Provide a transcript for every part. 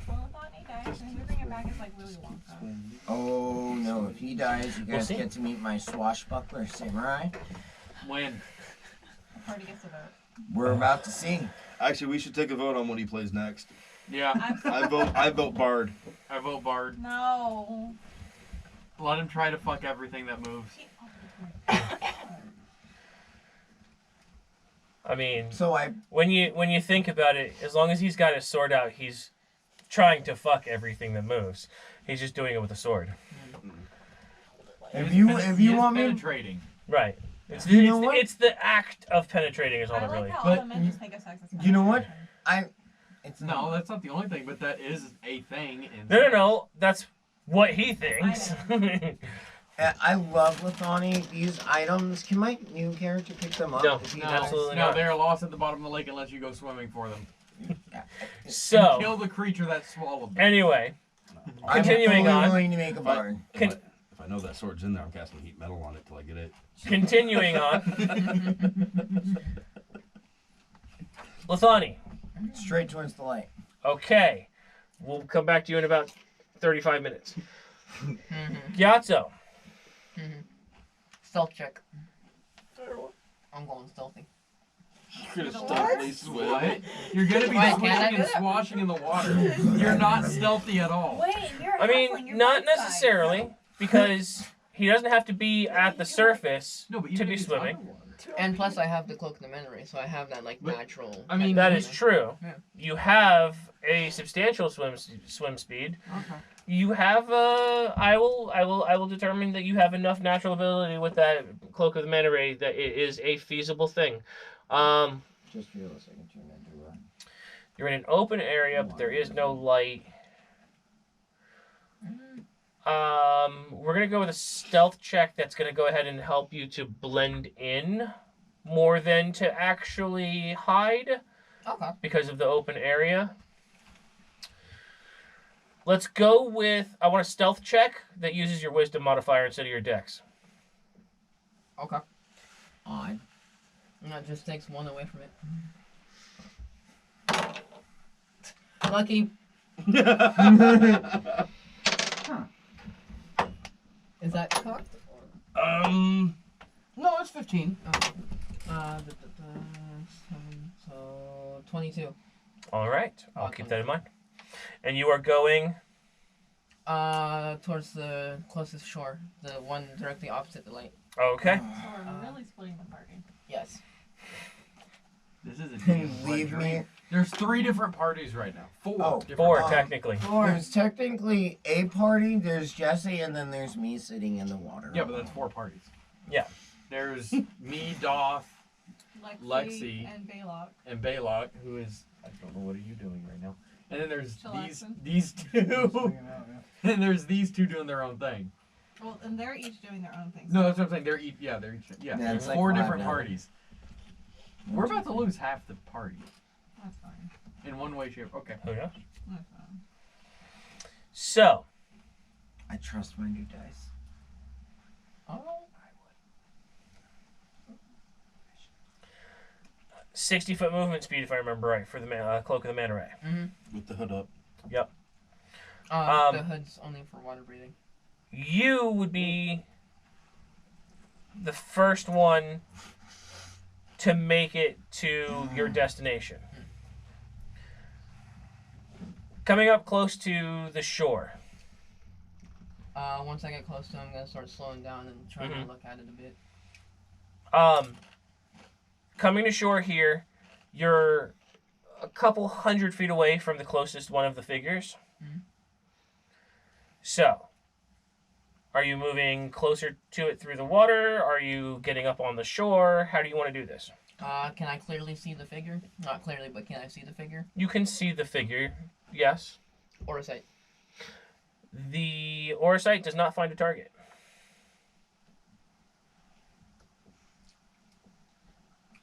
Well, Bonnie dies, and we bring it back as like Willy Wonka. Oh no, if he dies, you guys get to meet my swashbuckler samurai. When? The party gets to vote. We're about to see. Actually, we should take a vote on what he plays next. Yeah. I vote Bard. I vote Bard. No. Let him try to fuck everything that moves. I mean, so when you think about it, as long as he's got his sword out, he's trying to fuck everything that moves. He's just doing it with a sword. If you want me penetrating. Right. Yeah. It's the act of penetrating is all that really. How all the men just think of sex as you know what? No, that's not the only thing, but that is a thing. No. That's what he thinks. I love Lithani. These items. Can my new character pick them up? No, absolutely not. No, they're lost at the bottom of the lake unless you go swimming for them. So and kill the creature that swallowed them. Anyway, continuing on. I'm willing to make a bard. If I know that sword's in there, I'm casting heat metal on it till I get it. Continuing on. Lithani. Straight towards the light. Okay. We'll come back to you in about 35 minutes. Gyatso. Stealth check. I'm going stealthy. You're gonna stealthily swim. What? You're gonna be swishing and swashing in the water. You're not stealthy at all. Wait, you're I mean, not necessarily, because he doesn't have to be at the surface to be swimming. And plus, I have the cloak of the memory, so I have that natural. I mean, that is true. Yeah. You have a substantial swim speed. Okay. You have I will determine that you have enough natural ability with that cloak of the memory that it is a feasible thing. Just realize I can turn that to run. You're in an open area, but there is no light. We're gonna go with a stealth check that's gonna go ahead and help you to blend in more than to actually hide. Okay. Because of the open area. Let's go with, I want a stealth check that uses your wisdom modifier instead of your dex. Okay. Odd. And that just takes one away from it. Lucky. Is that cocked? No, it's 15. Oh. So 22. All right, I'll keep that in mind. And you are going? Towards the closest shore, the one directly opposite the light. Okay. So we're really splitting the party. Yes. This is a Leave me. There's 3 different parties right now. 4. Oh, different 4 parties. technically. There's technically a party. There's Jesse, and then there's me sitting in the water. Yeah, but that's 4 parties. Yeah. There's me, Doth, Lexi, and Baylock. and Baylock, who is, I don't know, what are you doing right now? And then there's Chillaxing. these 2. And there's these 2 doing their own thing. Well, and they're each doing their own thing. No, that's what I'm saying. They're each. Yeah, there's it's like 4 5 different now. parties. We're about to lose half the party. That's fine. In one way, shape. Okay. Oh, yeah? That's fine. So. I trust my new dice. Oh. 60-foot movement speed, if I remember right, for the cloak of the manta ray. Mm-hmm. With the hood up. Yep. The hood's only for water breathing. You would be the first one to make it to your destination. Coming up close to the shore. Once I get close to him, I'm gonna start slowing down and trying to look at it a bit. Coming to shore here, you're a couple 100 feet away from the closest one of the figures. Mm-hmm. So, are you moving closer to it through the water? Are you getting up on the shore? How do you want to do this? Can I clearly see the figure? Not clearly, but can I see the figure? You can see the figure, yes. Or a sight? The Orisight does not find a target.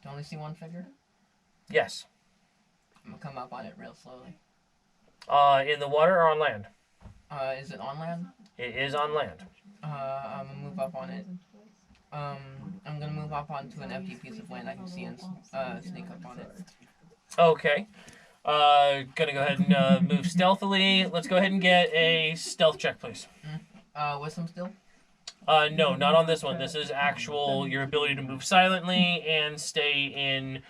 Do I only see one figure? Yes. I'm gonna come up on it real slowly. In the water or on land? Is it on land? It is on land. I'm gonna move up on it. I'm gonna move up onto an empty piece of land I can see and sneak up on it. Okay. Gonna go ahead and move stealthily. Let's go ahead and get a stealth check, please. Wisdom still? No, not on this one. This is actual your ability to move silently and stay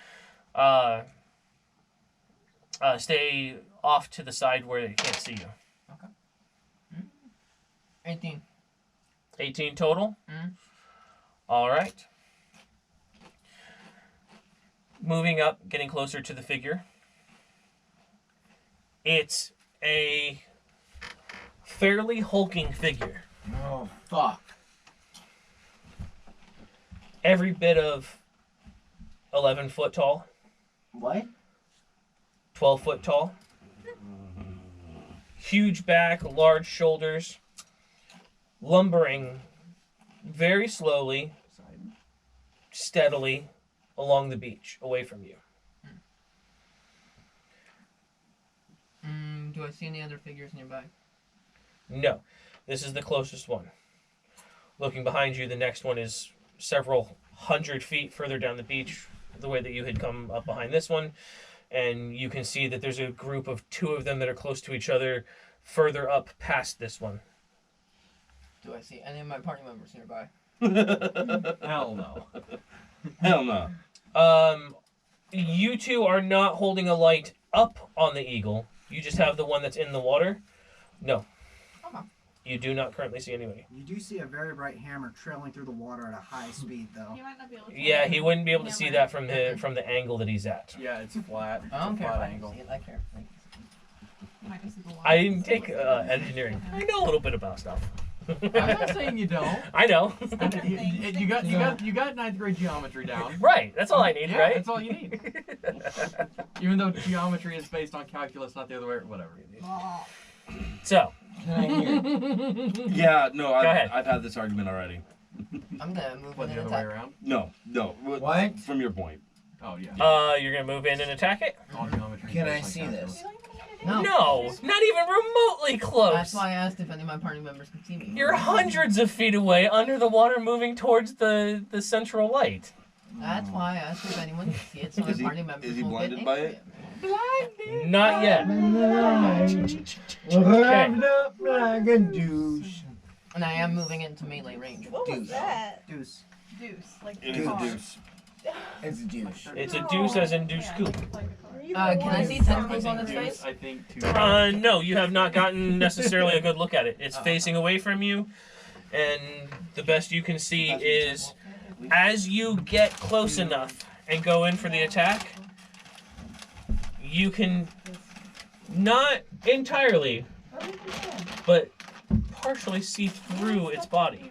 off to the side where they can't see you. Okay. 18. 18 total? Mm. All right. Moving up, getting closer to the figure. It's a fairly hulking figure. Oh, fuck. Every bit of 11 foot tall, What? 12 foot tall. Huge back, large shoulders. Lumbering very slowly, steadily along the beach, away from you. Do I see any other figures nearby? No, this is the closest one. Looking behind you, the next one is several hundred feet further down the beach, the way that you had come up behind this one. And you can see that there's a group of 2 of them that are close to each other further up past this one. Do I see any of my party members nearby? Hell no. Hell no. You 2 are not holding a light up on the eagle. You just have the one that's in the water. No. Okay. You do not currently see anybody. You do see a very bright hammer trailing through the water at a high speed, though. He might not be able to. Yeah, he wouldn't be able to see that from the angle that he's at. Yeah, it's flat. I don't It's a care if flat I can angle. see it. I care. Might just see the water. I didn't take engineering. I know a little bit about stuff. I'm not saying you don't. I know. You got 9th grade geometry down. Right, that's all I need, Yeah, right? that's all you need. Even though geometry is based on calculus, not the other way. Whatever. So, Yeah, no, ahead. I've had this argument already. I'm gonna move What, in the and other way attack. around? No. What? From your point. Oh yeah. you're gonna move in and attack it? All geometry is Can based I on see calculus. this? No. No, not even remotely close. That's why I asked if any of my party members could see me. You're hundreds of feet away, under the water, moving towards the central light. That's why I asked if anyone could see it, so my Is he- party members is he won't blinded get by angry. it? Not yet. Wrapped up like a douche. And I am moving into melee range. What was Deuce. that? Deuce. Deuce. Like It is a car. deuce. It's a douche. It's a deuce as in deuce Yeah, scoop. like a car. Can I see tentacles on its face? I think two. No, you have not gotten necessarily a good look at it. It's facing away from you, and the best you can see is as you get close enough and go in for the attack, you can not entirely, but partially see through its body.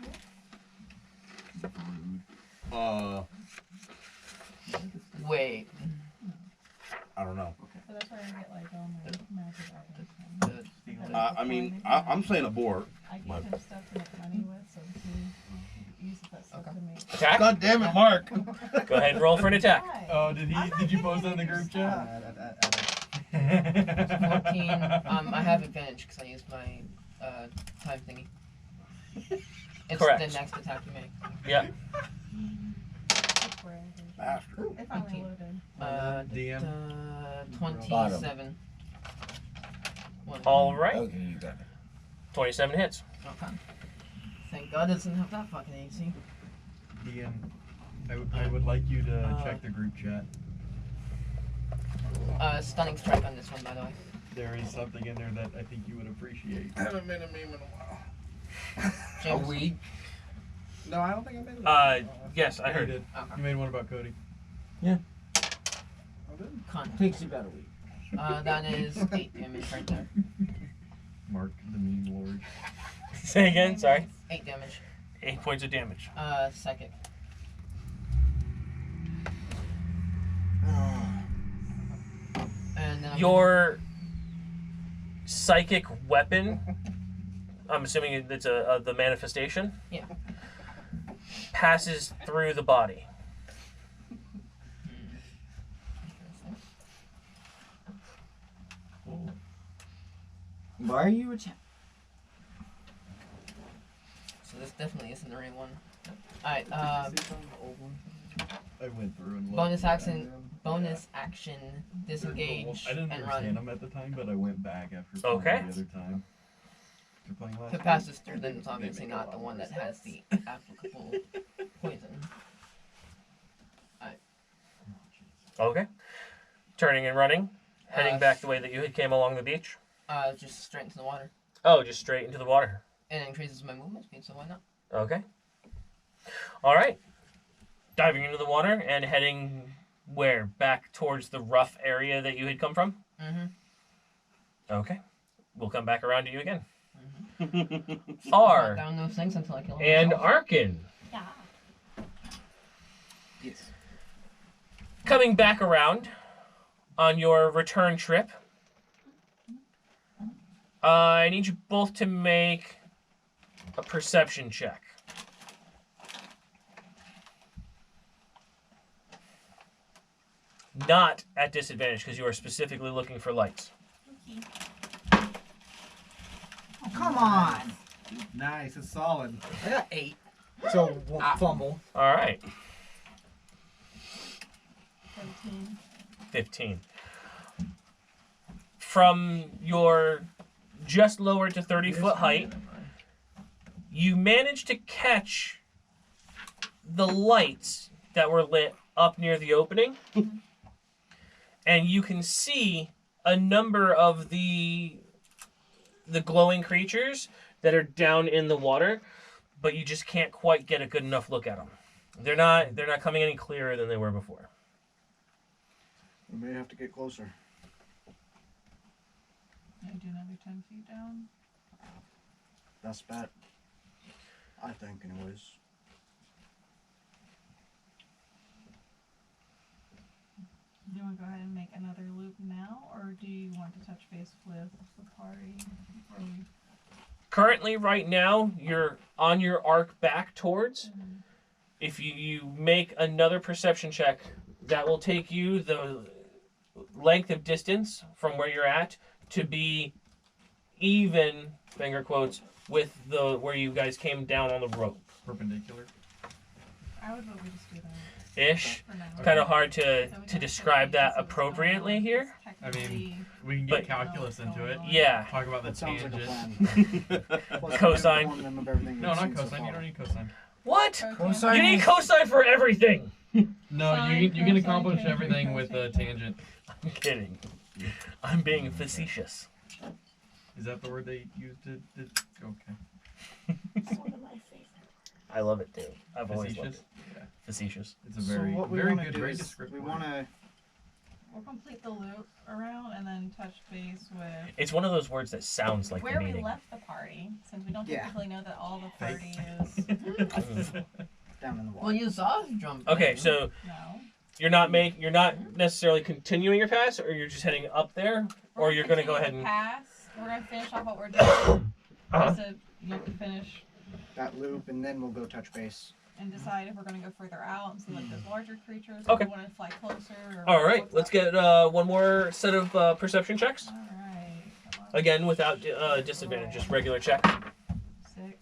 Wait. I don't know. So that's where I get like all my magic items. I mean, I'm saying abort. I gave him stuff to make money with, so he uses that stuff to make. Attack? God damn it, Mark. Go ahead and roll for an attack. Why? Oh, did you post that in the group chat? 14. I have advantage because I used my time thingy. It's Correct. the next attack you make. Yeah. That's where I did. Bastard. It finally 18. loaded. DM. 27. All right. Okay, you got it. 27 hits. Okay. Thank God it doesn't have that fucking AC. DM. I would like you to check the group chat. Stunning strike on this one, by the way. There is something in there that I think you would appreciate. I haven't made a meme in a while. A James. week? No, I don't think I made it. Yes, I You heard. did. Okay. You made one about Cody. Con. Takes about a week. That is 8 damage right there. Mark the meme lord. Say again, sorry. 8 damage. 8 points of damage. Psychic. And then Your psychic weapon, I'm assuming it's the manifestation, Yeah. passes through the body. Why are you attacking? So this definitely isn't the right one. Alright, I went through and Bonus looked action, at them. bonus action, disengage, I didn't and understand run. them at the time, but I went back after playing Okay. the other time. After playing last If it passes through, then it's obviously not the one that has the applicable poison. Okay. Turning and running, heading back the way that you had came along the beach. Just straight into the water. Oh, just straight into the water. And it increases my movement speed, so why not? Okay. All right. Diving into the water and heading where? Back towards the rough area that you had come from? Mm-hmm. Okay. We'll come back around to you again. Knock Far down those things until I kill them. and myself. Arkin. Yeah. Yes. Coming back around on your return trip, I need you both to make a perception check. Not at disadvantage, because you are specifically looking for lights. Oh, come on. Nice, it's solid. I got 8. So, won't fumble. All right, 17. 15. From your just lower to 30-foot height, you managed to catch the lights that were lit up near the opening. And you can see a number of the glowing creatures that are down in the water, but you just can't quite get a good enough look at them. They're not coming any clearer than they were before. We may have to get closer. I do another 10 feet down. Best bet. I think, anyways. Do you want to go ahead and make another loop now, or do you want to touch base with the party before we... Currently, right now, you're on your arc back towards. If you make another perception check, that will take you the length of distance from where you're at to be even, finger quotes, with the where you guys came down on the rope. Perpendicular. I would vote we just do that. Ish. For now. It's kind of hard to So we don't describe take that it, so it's appropriately not- here. it's I mean, technically- We can But- get calculus into it. Yeah. Talk about the That sounds like a tangent. plan. Plus, Cosine. inform them of everything No, we've not seen so cosine. You far. don't need cosine. What? Okay. Cosine You need is- cosine for everything. No, Sine, you can cosine, accomplish tangent, everything with a cosine. tangent. I'm kidding. I'm being facetious. Is that the word they used to? Okay. It's one of my favorites. I love it too. I've always loved Facetious. it. Yeah. Facetious. It's a So very, what we very wanna good, do very is descriptive. we want to... We'll complete the loop around and then touch base with It's one of those words that sounds like where the we meaning. left the party, since we don't Yeah. typically know that all the Thanks. party is. down in the water. Well, you saw us jump. Okay, so No. you're not necessarily continuing your pass, or you're just heading up there, or you're gonna go ahead and. pass. We're gonna finish off what we're doing. Just to, you have to finish That loop, and then we'll go touch base. and decide if we're gonna go further out and see like those larger creatures. Okay. If we want to fly closer. Or All right, what's let's up. get one more set of perception checks. All right. Come on. Again, without disadvantage, just regular check. 6.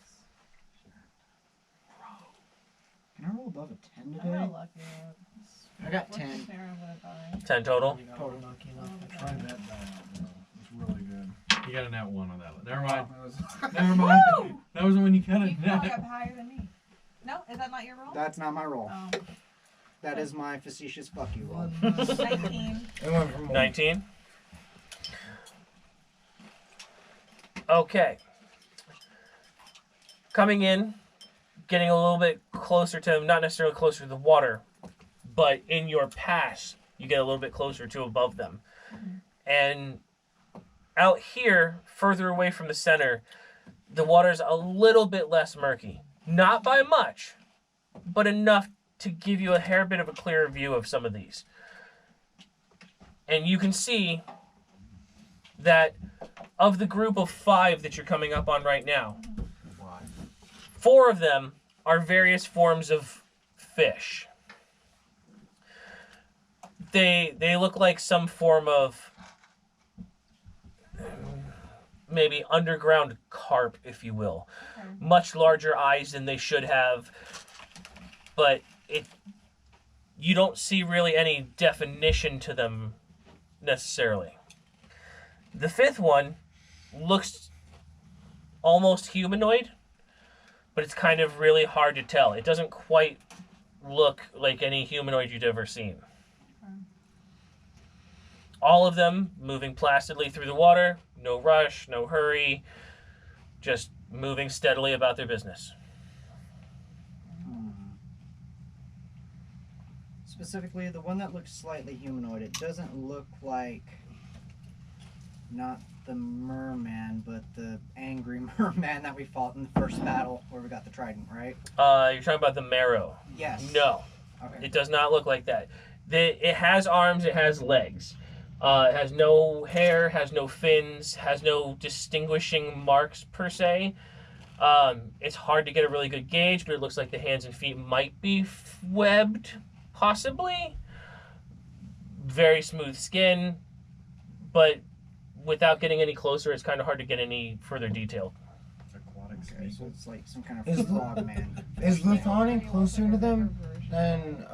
Can I roll above a 10 I'm not today? lucky. I got What's 10. the fair with a die? 10 total. Total knocking off. Try that die out, bro. It's really good. You got a nat 1 on that one. Never mind. That was- Never mind. Woo! That was when you got a You probably nat. up higher than me. No, is that not your roll? That's not my roll. Oh, That is my facetious fuck you roll. 19. It went from 19. Okay. Coming in, getting a little bit closer to, not necessarily closer to the water, but in your pass, you get a little bit closer to above them. And out here, further away from the center, the water's a little bit less murky. Not by much, but enough to give you a hair bit of a clearer view of some of these. And you can see that of the group of 5 that you're coming up on right now, 4 of them are various forms of fish. They look like some form of maybe underground carp, if you will. Okay. Much larger eyes than they should have, but you don't see really any definition to them necessarily. The fifth one looks almost humanoid, but it's kind of really hard to tell. It doesn't quite look like any humanoid you'd ever seen. All of them moving placidly through the water, no rush, no hurry, just moving steadily about their business. Specifically, the one that looks slightly humanoid, it doesn't look like not the merman, but the angry merman that we fought in the first battle where we got the trident, right? You're talking about the marrow. Yes. No, Okay. it does not look like that. It has arms, it has legs. It has no hair, has no fins, has no distinguishing marks per se. It's hard to get a really good gauge, but it looks like the hands and feet might be webbed, possibly. Very smooth skin, but without getting any closer, it's kind of hard to get any further detail. Aquatic Okay, snake. so it's like some kind Is of frog man. Is Luthani closer to them than